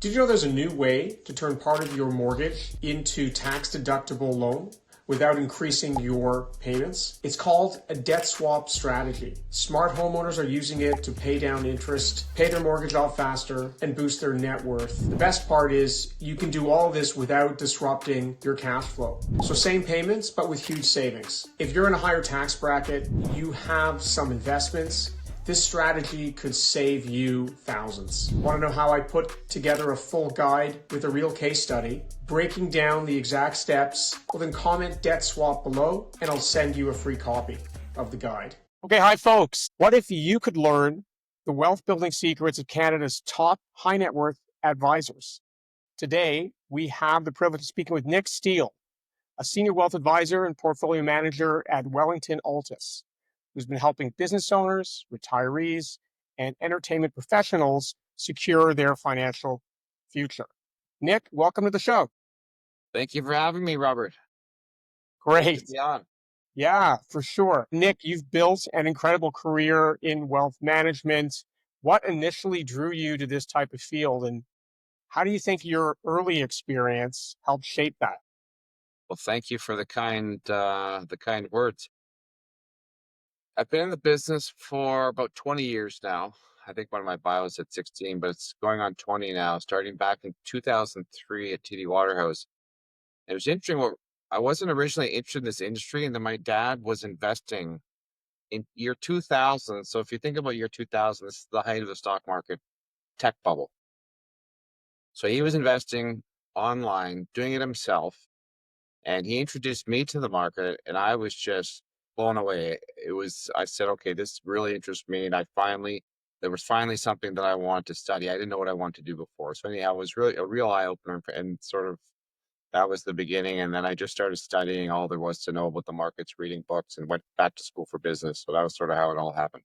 Did you know there's a new way to turn part of your mortgage into tax-deductible loan without increasing your payments? It's called a debt swap strategy. Smart homeowners are using it to pay down interest, pay their mortgage off faster, and boost their net worth. The best part is you can do all of this without disrupting your cash flow. So same payments, but with huge savings. If you're in a higher tax bracket, you have some investments, this strategy could save you thousands. Want to know how I put together a full guide with a real case study, breaking down the exact steps? Well, then comment debt swap below and I'll send you a free copy of the guide. Okay, hi folks. What if you could learn the wealth building secrets of Canada's top high net worth advisors? Today, we have the privilege of speaking with Nick Steele, a senior wealth advisor and portfolio manager at Wellington Altus, who's been helping business owners, retirees, and entertainment professionals secure their financial future. Nick, welcome to the show. Thank you for having me, Robert. Great. Good to be on. Yeah, for sure. Nick, you've built an incredible career in wealth management. What initially drew you to this type of field, and how do you think your early experience helped shape that? Well, thank you for the kind words. I've been in the business for about 20 years now. I think one of my bios at 16, but it's going on 20 now, starting back in 2003 at TD Waterhouse. It was interesting. I wasn't originally interested in this industry, and then my dad was investing in year 2000. So if you think about year 2000, this is the height of the stock market tech bubble. So he was investing online, doing it himself. And he introduced me to the market, and I was just blown away. I said, okay, this really interests me. And there was finally something that I wanted to study. I didn't know what I wanted to do before. So anyhow, it was really a real eye opener, and sort of that was the beginning. And then I just started studying all there was to know about the markets, reading books, and went back to school for business. So that was sort of how it all happened.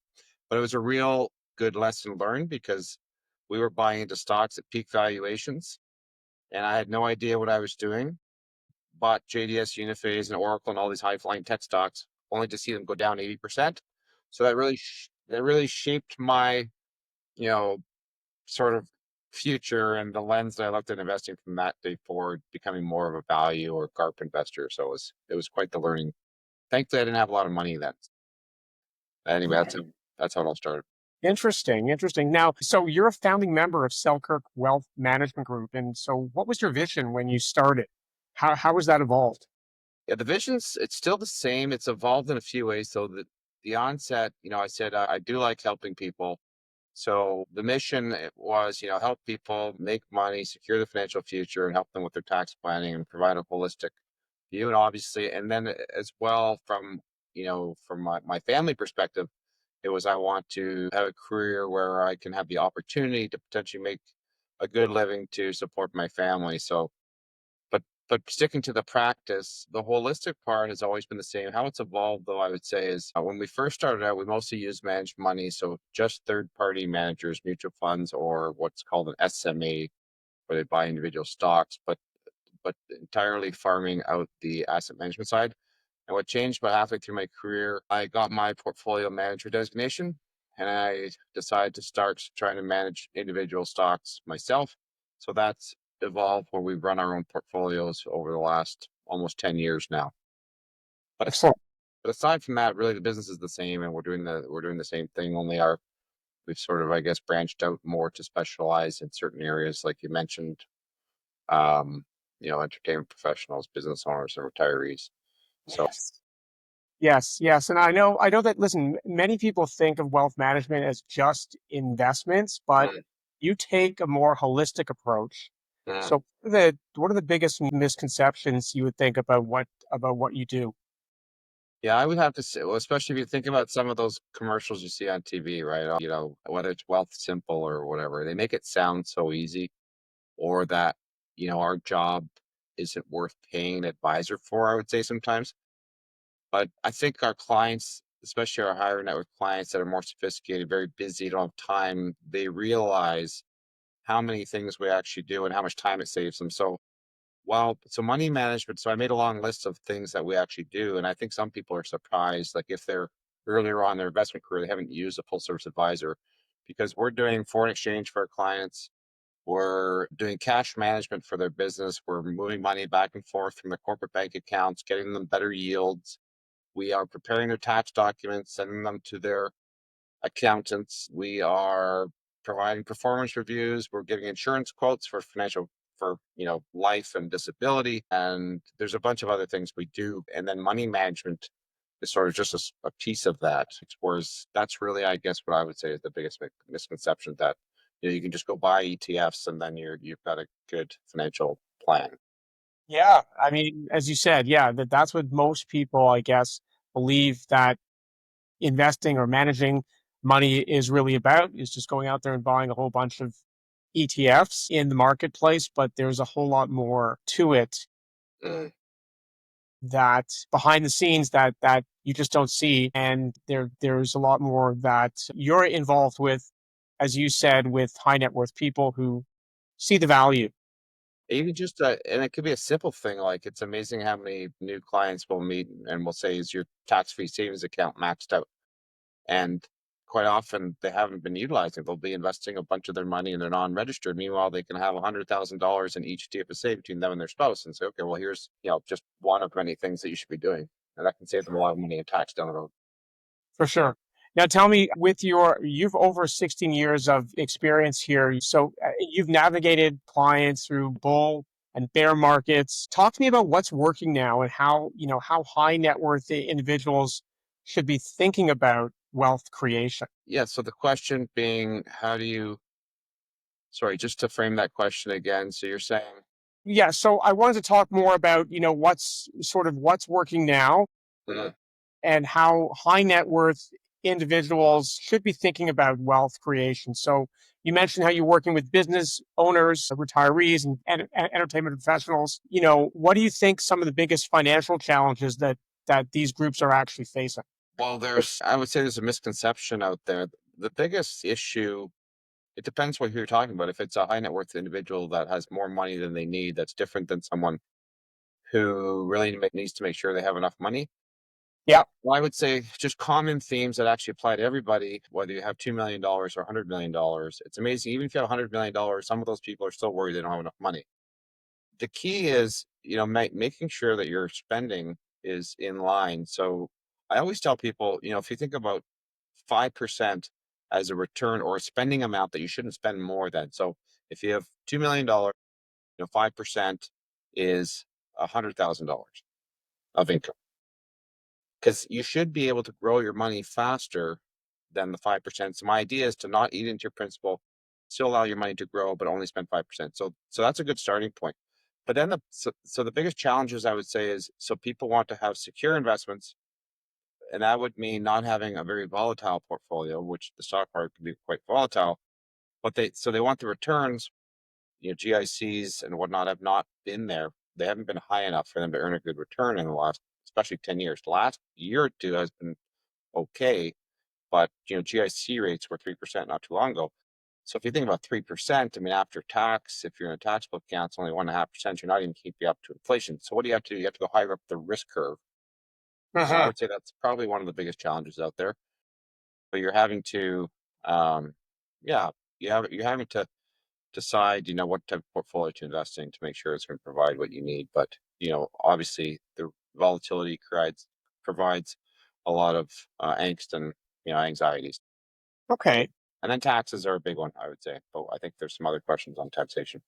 But it was a real good lesson learned because we were buying into stocks at peak valuations, and I had no idea what I was doing. Bought JDS, Uniphase, and Oracle, and all these high-flying tech stocks, only to see them go down 80%. So that really shaped my, sort of future and the lens that I looked at investing from that day forward, becoming more of a value or GARP investor. So it was quite the learning. Thankfully, I didn't have a lot of money then. Anyway, that's how it all started. Interesting. Now, so you're a founding member of Selkirk Wealth Management Group. And so what was your vision when you started? How was that evolved? Yeah, the vision's it's still the same. It's evolved in a few ways. So the onset, I said I do like helping people. So the mission was, help people make money, secure the financial future, and help them with their tax planning and provide a holistic view. And obviously, and then as well from my family perspective, it was I want to have a career where I can have the opportunity to potentially make a good living to support my family. So but sticking to the practice, the holistic part has always been the same. How it's evolved, though, I would say, is when we first started out, we mostly used managed money. So just third-party managers, mutual funds, or what's called an SMA, where they buy individual stocks, but entirely farming out the asset management side. And what changed about halfway through my career, I got my portfolio manager designation, and I decided to start trying to manage individual stocks myself. So that's evolved where we've run our own portfolios over the last almost 10 years now. But Excellent. but aside from that, really the business is the same, and we're doing the same thing. Only we've sort of, I guess, branched out more to specialize in certain areas, like you mentioned, entertainment professionals, business owners, and retirees. So Yes. And I know that, listen, many people think of wealth management as just investments, but mm, you take a more holistic approach. mm. So what are the biggest misconceptions you would think about what you do? Yeah, I would have to say, well, especially if you think about some of those commercials you see on TV, right? Whether it's Wealth Simple or whatever, they make it sound so easy, or that, our job isn't worth paying an advisor for, I would say sometimes. But I think our clients, especially our higher net worth clients that are more sophisticated, very busy, don't have time, they realize how many things we actually do and how much time it saves them. So money management, so I made a long list of things that we actually do. And I think some people are surprised, like if they're earlier on in their investment career, they haven't used a full service advisor, because we're doing foreign exchange for our clients. We're doing cash management for their business. We're moving money back and forth from the corporate bank accounts, getting them better yields. We are preparing their tax documents, sending them to their accountants. We are providing performance reviews. We're giving insurance quotes for life and disability. And there's a bunch of other things we do. And then money management is sort of just a piece of that. Whereas that's really, I guess, what I would say is the biggest misconception, that you can just go buy ETFs and then you've got a good financial plan. Yeah, I mean, as you said, yeah, that's what most people, I guess, believe that investing or managing money is really about, is just going out there and buying a whole bunch of ETFs in the marketplace. But there's a whole lot more to it Mm. that behind the scenes that you just don't see. And there's a lot more that you're involved with, as you said, with high net worth people who see the value. Even just, and it could be a simple thing. Like, it's amazing how many new clients we'll meet and we'll say, is your tax-free savings account maxed out? And quite often they haven't been utilizing it. They'll be investing a bunch of their money and they're non-registered. Meanwhile, they can have $100,000 in each TFSA between them and their spouse and say, okay, well, here's, just one of many things that you should be doing. And that can save them a lot of money in tax down the road. For sure. Now tell me, you've over 16 years of experience here. So you've navigated clients through bull and bear markets. Talk to me about what's working now and how high net worth individuals should be thinking about wealth creation. Yeah. So the question being, sorry, just to frame that question again. So you're saying, Yeah, so I wanted to talk more about, what's working now Mhm. and how high net worth individuals should be thinking about wealth creation. So you mentioned how you're working with business owners, retirees, and entertainment professionals. What do you think some of the biggest financial challenges that these groups are actually facing? Well, I would say there's a misconception out there. The biggest issue, it depends what you're talking about. If it's a high net worth individual that has more money than they need, that's different than someone who really needs to make sure they have enough money. Yeah. Well, I would say just common themes that actually apply to everybody, whether you have $2 million or $100 million. It's amazing. Even if you have $100 million, some of those people are still worried they don't have enough money. The key is, making sure that your spending is in line. So I always tell people, if you think about 5% as a return or a spending amount that you shouldn't spend more than. So if you have $2 million, 5% is $100,000 of income, because you should be able to grow your money faster than the 5%. So my idea is to not eat into your principal, still allow your money to grow, but only spend 5%. So that's a good starting point. But then the biggest challenges I would say is, so people want to have secure investments, and that would mean not having a very volatile portfolio, which the stock market can be quite volatile. But they want the returns. GICs and whatnot have not been there. They haven't been high enough for them to earn a good return in the last, especially 10 years. The last year or two has been okay, but GIC rates were 3% not too long ago. So if you think about 3%, I mean, after tax, if you're in a taxable account, it's only 1.5%. You're not even keeping up to inflation. So what do you have to do? You have to go higher up the risk curve. So I would say that's probably one of the biggest challenges out there. But you're having to, yeah, you're having to decide, what type of portfolio to invest in to make sure it's going to provide what you need. But obviously, the volatility provides a lot of angst and anxieties. Okay. And then taxes are a big one, I would say. But I think there's some other questions on taxation.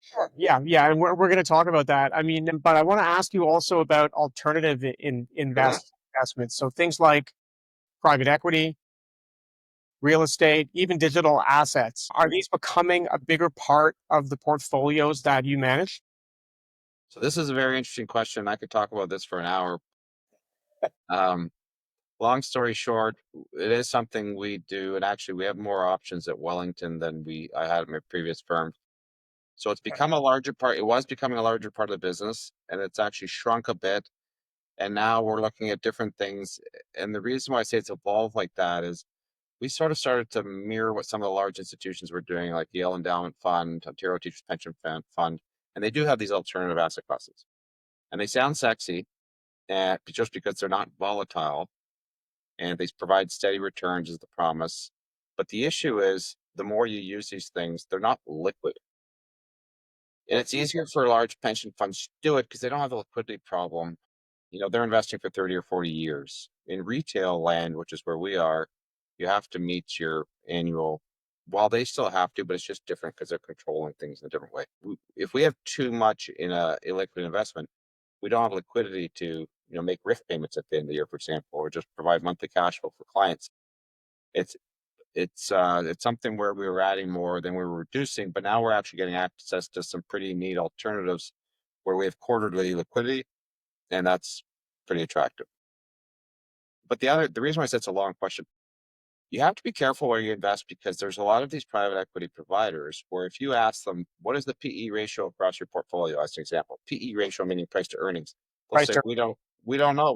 Sure. Yeah, yeah, and we're going to talk about that. I mean, but I want to ask you also about alternative investments. So things like private equity, real estate, even digital assets. Are these becoming a bigger part of the portfolios that you manage? So this is a very interesting question. I could talk about this for an hour. Um, Long story short, it is something we do, and actually, we have more options at Wellington than I had at my previous firm. So it's become a larger part. It was becoming a larger part of the business, and it's actually shrunk a bit. And now we're looking at different things. And the reason why I say it's evolved like that is we sort of started to mirror what some of the large institutions were doing, like Yale Endowment Fund, Ontario Teachers Pension Fund, and they do have these alternative asset classes, and they sound sexy, and just because they're not volatile and they provide steady returns is the promise. But the issue is the more you use these things, they're not liquid. And it's easier for large pension funds to do it because they don't have the liquidity problem. They're investing for 30 or 40 years. In retail land, which is where we are, you have to meet your annual, well, they still have to, but it's just different because they're controlling things in a different way. If we have too much in a illiquid investment, we don't have liquidity to, make RIF payments at the end of the year, for example, or just provide monthly cash flow for clients. It's it's something where we were adding more than we were reducing, but now we're actually getting access to some pretty neat alternatives where we have quarterly liquidity, and that's pretty attractive. But the reason why I said it's a long question, you have to be careful where you invest because there's a lot of these private equity providers where if you ask them, what is the PE ratio across your portfolio, as an example, PE ratio meaning price to earnings, they'll Price say, to we don't know.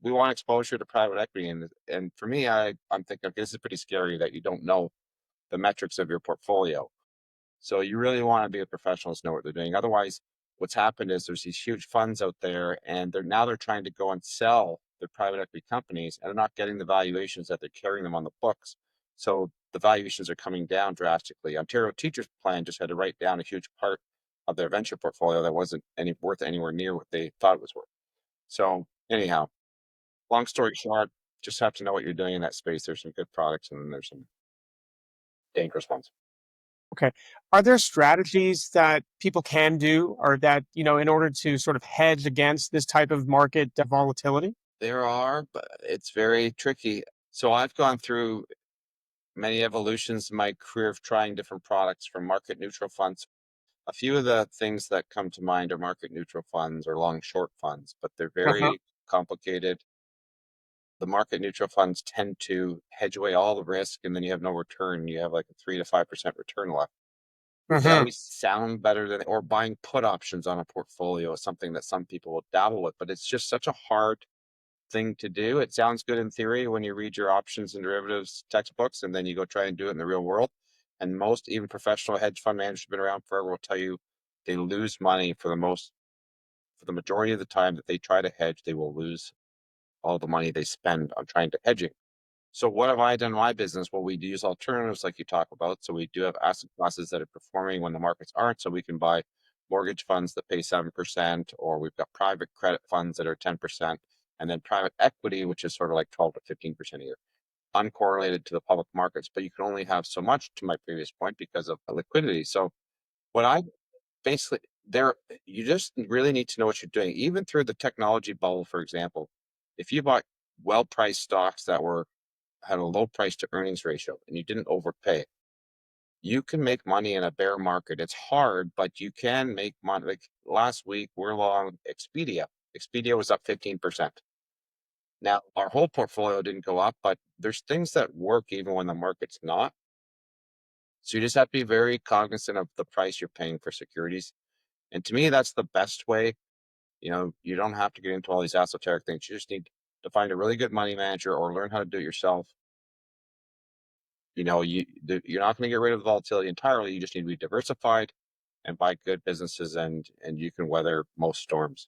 We want exposure to private equity. And for me, I'm thinking, okay, this is pretty scary that you don't know the metrics of your portfolio. So you really want to be with professionals, know what they're doing. Otherwise, what's happened is there's these huge funds out there, and they're trying to go and sell their private equity companies, and they're not getting the valuations that they're carrying them on the books. So the valuations are coming down drastically. Ontario Teachers Plan just had to write down a huge part of their venture portfolio that wasn't worth anywhere near what they thought it was worth. So anyhow, long story short, just have to know what you're doing in that space. There's some good products, and then there's some dangerous ones. Okay. Are there strategies that people can do or that, in order to sort of hedge against this type of market volatility? There are, but it's very tricky. So I've gone through many evolutions in my career of trying different products from market neutral funds. A few of the things that come to mind are market neutral funds or long short funds, but they're Uh-huh. very complicated. The market neutral funds tend to hedge away all the risk and then you have no return. You have like a 3 to 5% return left. They Hmm. always sound better than, or buying put options on a portfolio is something that some people will dabble with, but it's just such a hard thing to do. It sounds good in theory when you read your options and derivatives textbooks, and then you go try and do it in the real world. And most, even professional hedge fund managers who've been around forever, will tell you they lose money for the majority of the time that they try to hedge. They will lose all the money they spend on trying to hedging. So what have I done in my business? Well, we do use alternatives like you talk about. So we do have asset classes that are performing when the markets aren't. So we can buy mortgage funds that pay 7%, or we've got private credit funds that are 10%, and then private equity, which is sort of like 12 to 15% a year, uncorrelated to the public markets. But you can only have so much, to my previous point, because of liquidity. So what I basically there, you just really need to know what you're doing. Even through the technology bubble, for example, if you bought well-priced stocks that had a low price to earnings ratio and you didn't overpay, you can make money in a bear market. It's hard, but you can make money. Like last week, we're long Expedia. Expedia was up 15%. Now, our whole portfolio didn't go up, but there's things that work even when the market's not. So you just have to be very cognizant of the price you're paying for securities. And to me, that's the best way. You don't have to get into all these esoteric things. You just need to find a really good money manager or learn how to do it yourself. You're not going to get rid of the volatility entirely. You just need to be diversified and buy good businesses, and you can weather most storms.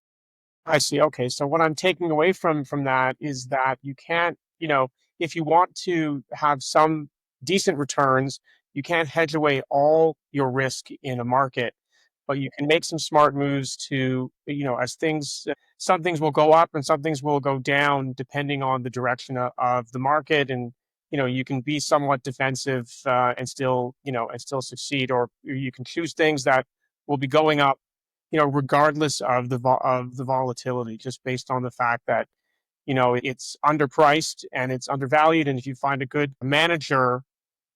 I see. Okay. So what I'm taking away from that is that you can't, if you want to have some decent returns, you can't hedge away all your risk in a market, but you can make some smart moves to, as some things will go up and some things will go down depending on the direction of the market. And, you can be somewhat defensive and still succeed, or you can choose things that will be going up, regardless of the volatility, just based on the fact that, it's underpriced and it's undervalued. And if you find a good manager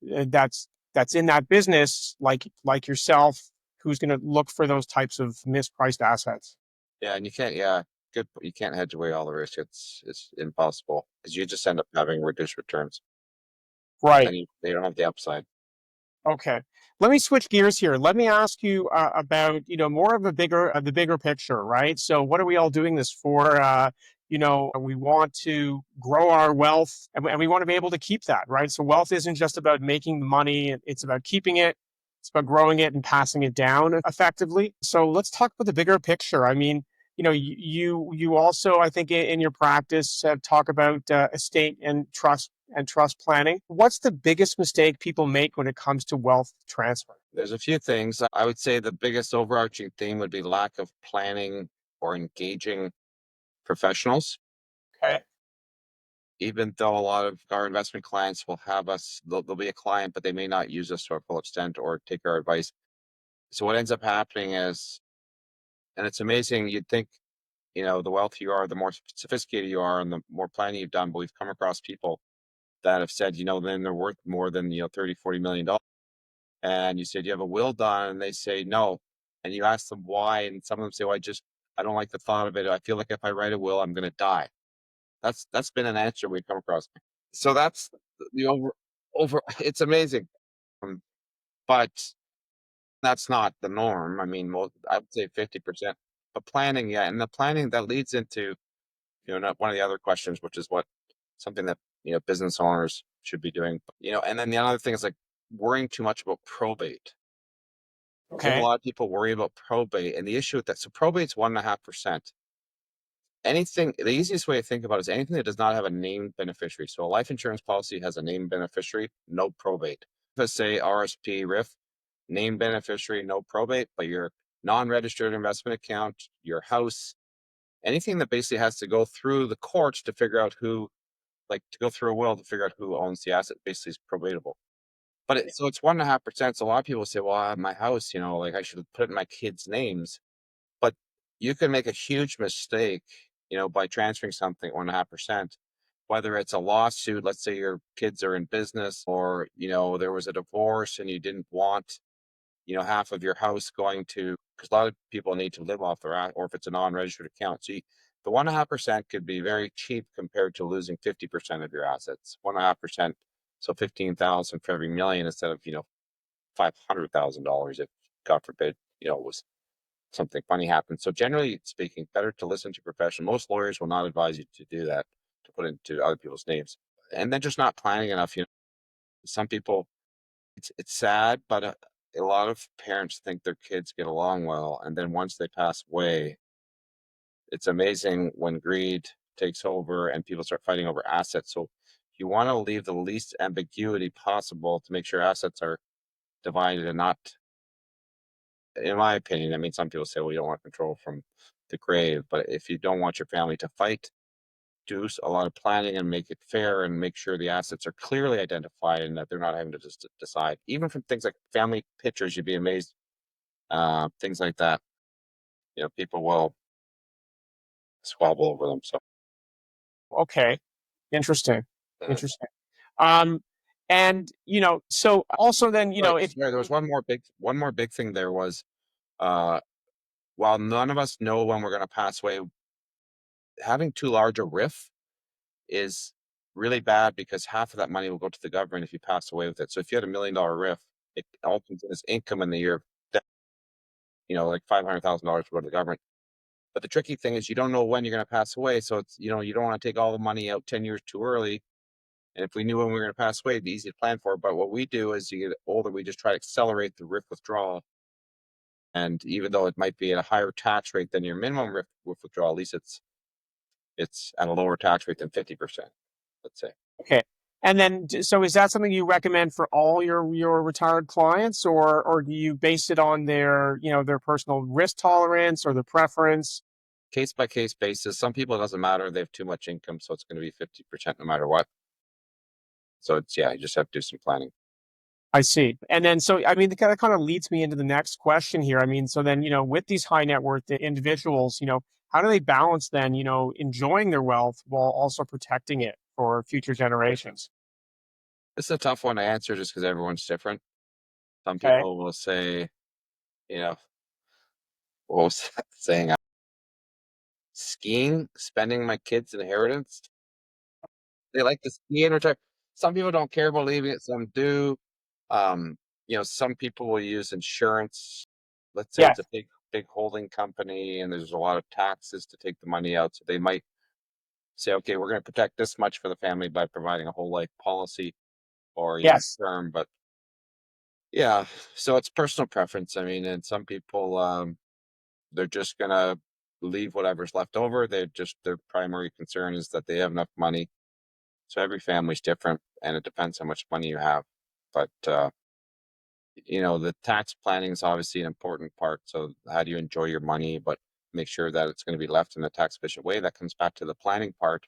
that's in that business, like yourself, who's going to look for those types of mispriced assets. Yeah, and you can't. Yeah, good. You can't hedge away all the risk. It's impossible because you just end up having reduced returns, Right. and they don't have the upside. Okay. Let me switch gears here. Let me ask you about, more of the bigger picture, right? So what are we all doing this for? We want to grow our wealth and we want to be able to keep that, right? So wealth isn't just about making the money. It's about keeping it. It's about growing it and passing it down effectively. So let's talk about the bigger picture. I mean, you also, I think in your practice, talk about estate and trust and trust planning. What's the biggest mistake people make when it comes to wealth transfer? There's a few things. I would say the biggest overarching theme would be lack of planning or engaging professionals. Okay. Even though a lot of our investment clients will have us, they'll be a client, but they may not use us to our full extent or take our advice. So what ends up happening is, and it's amazing, you'd think, the wealthier you are, the more sophisticated you are, and the more planning you've done. But we've come across people that have said, then they're worth more than, 30, $40 million. And you said, you have a will done? And they say, no. And you ask them why. And some of them say, well, I don't like the thought of it. I feel like if I write a will, I'm going to die. That's been an answer we've come across. So that's the over, it's amazing. But that's not the norm. I mean, I would say 50%. But planning, yeah. And the planning that leads into, not one of the other questions, which is something that, business owners should be doing, and then the other thing is like worrying too much about probate. I think a Okay. lot of people worry about probate, and the issue with that, so probate's 1.5%. Anything, the easiest way to think about it is anything that does not have a named beneficiary. So a life insurance policy has a named beneficiary, no probate. FSA, RSP, RIF, named beneficiary, no probate, but your non-registered investment account, your house, anything that basically has to go through the courts to figure out who, like to go through a will to figure out who owns the asset, basically is probatable. But so it's 1.5%. So a lot of people say, well, I have my house, like I should put it in my kids' names. But you can make a huge mistake, by transferring something 1.5%, whether it's a lawsuit, let's say your kids are in business, or, there was a divorce and you didn't want, half of your house going to, because a lot of people need to live off their, or if it's a non-registered account. So the 1.5% could be very cheap compared to losing 50% of your assets. 1.5%. So 15,000 for every million instead of, $500,000 if God forbid, was something funny happened. So generally speaking, better to listen to professional. Most lawyers will not advise you to do that, to put into other people's names. And then just not planning enough. Some people, it's sad, but a lot of parents think their kids get along well, and then once they pass away, it's amazing when greed takes over and people start fighting over assets. So you want to leave the least ambiguity possible to make sure assets are divided and not, in my opinion, I mean, some people say, well, you don't want control from the grave, but if you don't want your family to fight, do a lot of planning and make it fair and make sure the assets are clearly identified and that they're not having to just decide. Even from things like family pictures, you'd be amazed. Things like that, people will squabble over them. So, Okay. Interesting. uh, Interesting. Um, and so also then, if sorry, there was one more big thing. There was, uh, while none of us know when we're going to pass away, having too large a RIF is really bad because half of that money will go to the government if you pass away with it. So if you had $1 million RIF, it all comes in as income in the year of death, like $500,000 will go to the government. But the tricky thing is you don't know when you're going to pass away. So it's, you don't want to take all the money out 10 years too early. And if we knew when we were going to pass away, it'd be easy to plan for. But what we do is you get older, we just try to accelerate the RIF withdrawal. And even though it might be at a higher tax rate than your minimum RIF withdrawal, at least it's at a lower tax rate than 50%, let's say. okay. And then, so is that something you recommend for all your retired clients, or do you base it on their personal risk tolerance or their preference? Case by case basis. Some people it doesn't matter. They have too much income, so it's going to be 50% no matter what. So you just have to do some planning. I see. And then, so, I mean, that kind of leads me into the next question here. I mean, so then, with these high net worth individuals, how do they balance then, enjoying their wealth while also protecting it for future generations? It's a tough one to answer just because everyone's different. Some Okay. people will say, what was that saying? Skiing, spending my kids' inheritance. They like to ski and retire. Some people don't care about leaving it. Some do. Um, some people will use insurance. Let's say it's Yes. a big holding company and there's a lot of taxes to take the money out. So they might say, okay, we're going to protect this much for the family by providing a whole life policy or, Yes. term. But yeah, so it's personal preference. I mean, and some people, they're just going to leave whatever's left over. Their primary concern is that they have enough money So every family's different, and it depends how much money you have. But the tax planning is obviously an important part. So how do you enjoy your money, but make sure that it's going to be left in a tax efficient way? That comes back to the planning part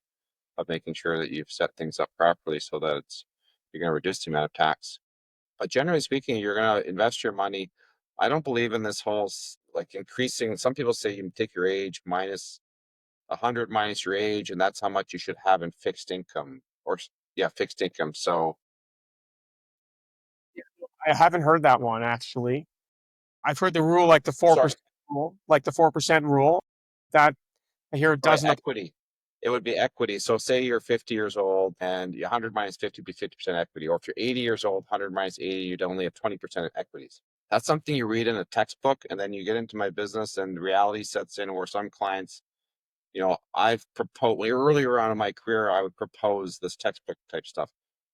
of making sure that you've set things up properly so that you're going to reduce the amount of tax. But generally speaking, you're going to invest your money. I don't believe in this whole like increasing. Some people say you can take your age minus 100 minus your age, and that's how much you should have in fixed income or yeah, fixed income. So I haven't heard that one actually. I've heard the rule like the sorry, 4% rule, like the 4% rule. That I hear it right, doesn't apply. equity. It would be equity. So say you're 50 years old and 100 minus 50 would be 50% equity. Or if you're 80 years old, 100 minus 80, you'd only have 20% of equities. That's something you read in a textbook, and then you get into my business and reality sets in where some clients, I've proposed earlier on in my career, I would propose this textbook type stuff.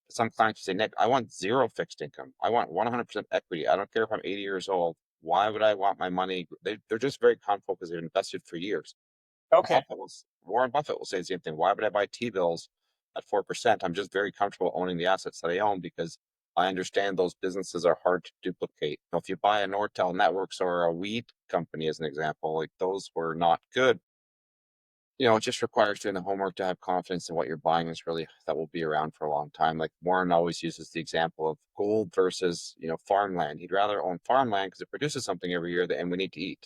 Some clients say, Nick, I want zero fixed income. I want 100% equity. I don't care if I'm 80 years old. Why would I want my money? They're just very comfortable because they've invested for years. Okay. Warren Buffett will say the same thing. Why would I buy T-bills at 4%? I'm just very comfortable owning the assets that I own because I understand those businesses are hard to duplicate. If you buy a Nortel Networks or a weed company, as an example, like those were not good. It just requires doing the homework to have confidence in what you're buying is really that will be around for a long time. Like Warren always uses the example of gold versus, farmland. He'd rather own farmland because it produces something every year and we need to eat.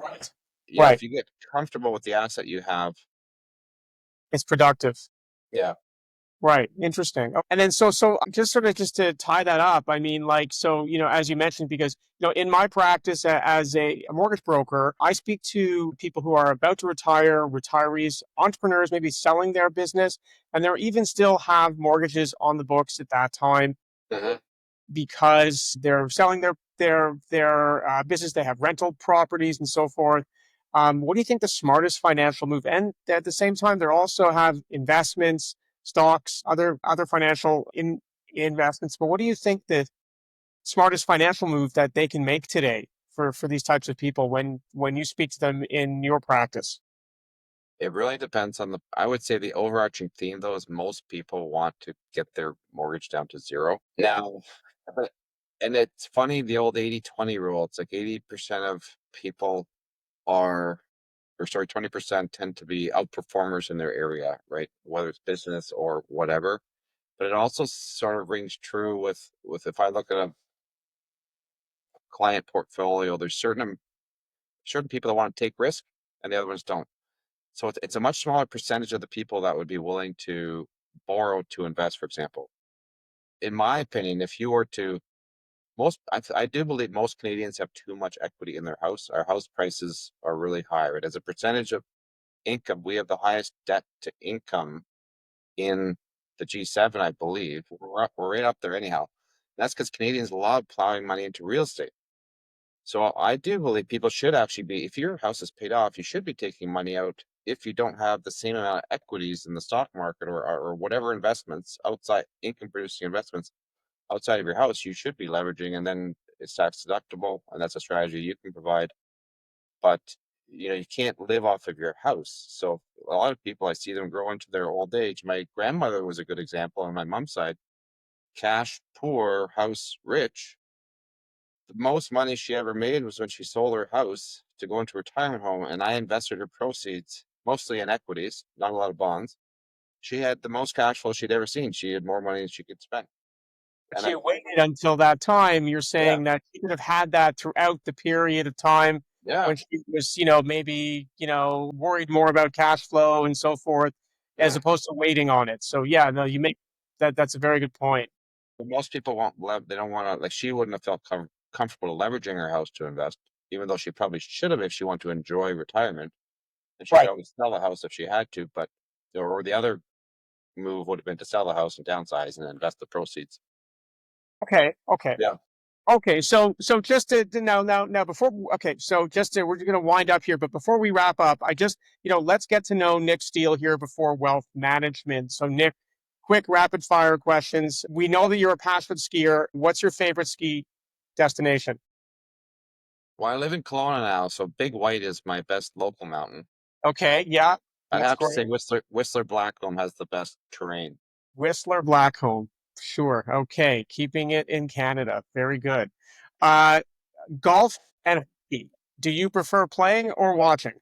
Right. Yeah, Right. if you get comfortable with the asset you have, It's productive. yeah. Right. Interesting. And then so just sort of just to tie that up, I mean, like, so, as you mentioned, because, in my practice as a mortgage broker, I speak to people who are about to retire, retirees, entrepreneurs, maybe selling their business, and they're even still have mortgages on the books at that time Mhm. because they're selling their business. They have rental properties and so forth. What do you think the smartest financial move? And at the same time, they also have investments, stocks, other financial investments. But what do you think the smartest financial move that they can make today for these types of people when you speak to them in your practice? It really depends I would say the overarching theme though is most people want to get their mortgage down to zero. Now, but- and it's funny, the old 80-20 rule. It's like 80% of people are, or sorry, 20% tend to be outperformers in their area, right? Whether it's business or whatever. But it also sort of rings true with if I look at a client portfolio, there's certain people that want to take risk and the other ones don't. So it's a much smaller percentage of the people that would be willing to borrow to invest, for example. In my opinion, if you were to I do believe most Canadians have too much equity in their house. Our house prices are really high, right? As a percentage of income, we have the highest debt to income in the G7, I believe. We're right up there anyhow. That's because Canadians love plowing money into real estate. So I do believe people should actually be, if your house is paid off, you should be taking money out if you don't have the same amount of equities in the stock market or whatever investments outside income producing investments outside of your house, you should be leveraging, and then it's tax deductible, and that's a strategy you can provide. But you can't live off of your house. So a lot of people, I see them grow into their old age. My grandmother was a good example on my mom's side. Cash poor, house rich. The most money she ever made was when she sold her house to go into a retirement home, and I invested her proceeds mostly in equities, not a lot of bonds. She had the most cash flow she'd ever seen. She had more money than she could spend. If And I, you waited until that time, you're yeah, saying that she could have had that throughout the period of time yeah, when she was, maybe, worried more about cash flow and so forth, as yeah. opposed to waiting on it. So yeah, no, you make that's a very good point. But most people won't they don't want to, like, she wouldn't have felt comfortable leveraging her house to invest, even though she probably should have if she wanted to enjoy retirement. And she could Right. always sell the house if she had to, but, or the other move would have been to sell the house and downsize and invest the proceeds. Okay. Okay. Yeah. Okay, so just to now before okay, so just to we're going to wind up here, but before we wrap up, I just let's get to know Nick Steele here before wealth management. So Nick, quick rapid fire questions. We know that you're a passionate skier. What's your favorite ski destination? Well, I live in Kelowna now, so Big White is my best local mountain. Okay, yeah, I'd that's have to say great. Whistler Blackcomb has the best terrain. Whistler Blackcomb. Sure. Okay. Keeping it in Canada. Very good. Uh, golf and hockey. Do you prefer playing or watching?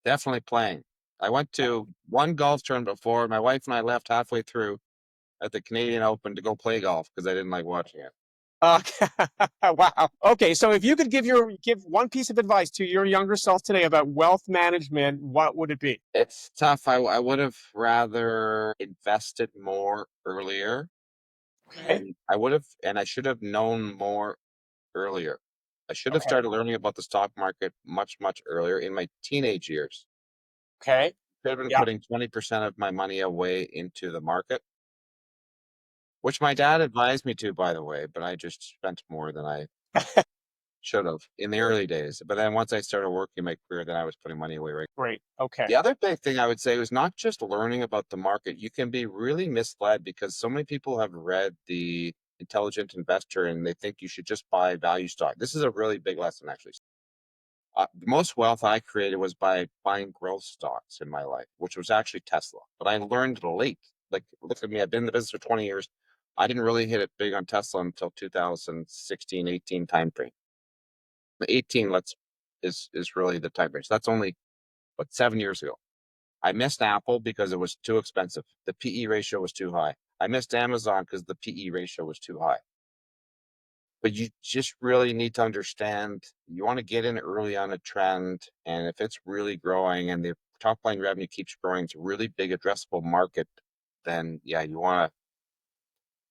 Definitely playing. I went to one golf tournament before. My wife and I left halfway through at the Canadian Open to go play golf because I didn't like watching it. Okay. Wow. Okay. So if you could give one piece of advice to your younger self today about wealth management, what would it be? It's tough. I would have rather invested more earlier, Okay. and I should have known more earlier. I should have Okay. started learning about the stock market much, much earlier in my teenage years. Okay. Could have been Yeah. putting 20% of my money away into the market, which my dad advised me to, by the way, but I just spent more than I should have in the early days. But then once I started working my career, then I was putting money away. Right. Great. Okay. The other big thing I would say was not just learning about the market. You can be really misled because so many people have read The Intelligent Investor and they think you should just buy value stock. This is a really big lesson, actually. The most wealth I created was by buying growth stocks in my life, which was actually Tesla. But I learned late. Like, look at me, I've been in the business for 20 years. I didn't really hit it big on Tesla until 2016, 18 time frame. The 18 is really the time range. That's only, 7 years ago. I missed Apple because it was too expensive. The PE ratio was too high. I missed Amazon because the PE ratio was too high. But you just really need to understand you want to get in early on a trend. And if it's really growing and the top line revenue keeps growing, it's a really big addressable market, then yeah, you want to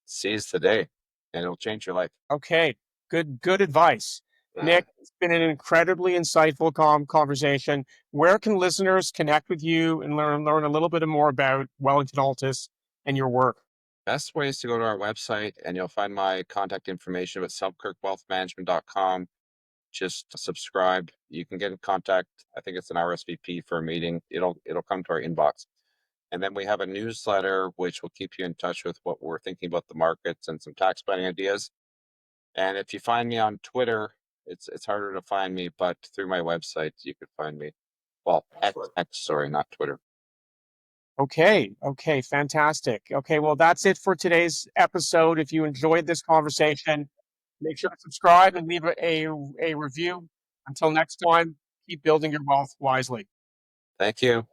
seize the day and it'll change your life. Okay. Good advice. Nick, it's been an incredibly insightful conversation. Where can listeners connect with you and learn a little bit more about Wellington Altus and your work? Best way is to go to our website and you'll find my contact information at selkirkwealthmanagement.com. Just subscribe. You can get in contact. I think it's an RSVP for a meeting. It'll come to our inbox. And then we have a newsletter which will keep you in touch with what we're thinking about the markets and some tax planning ideas. And if you find me on Twitter, it's harder to find me, but through my website you could find me. Well, sorry, not Twitter. Okay. Okay. Fantastic. Okay. Well, that's it for today's episode. If you enjoyed this conversation, make sure to subscribe and leave a review. Until next time, keep building your wealth wisely. Thank you.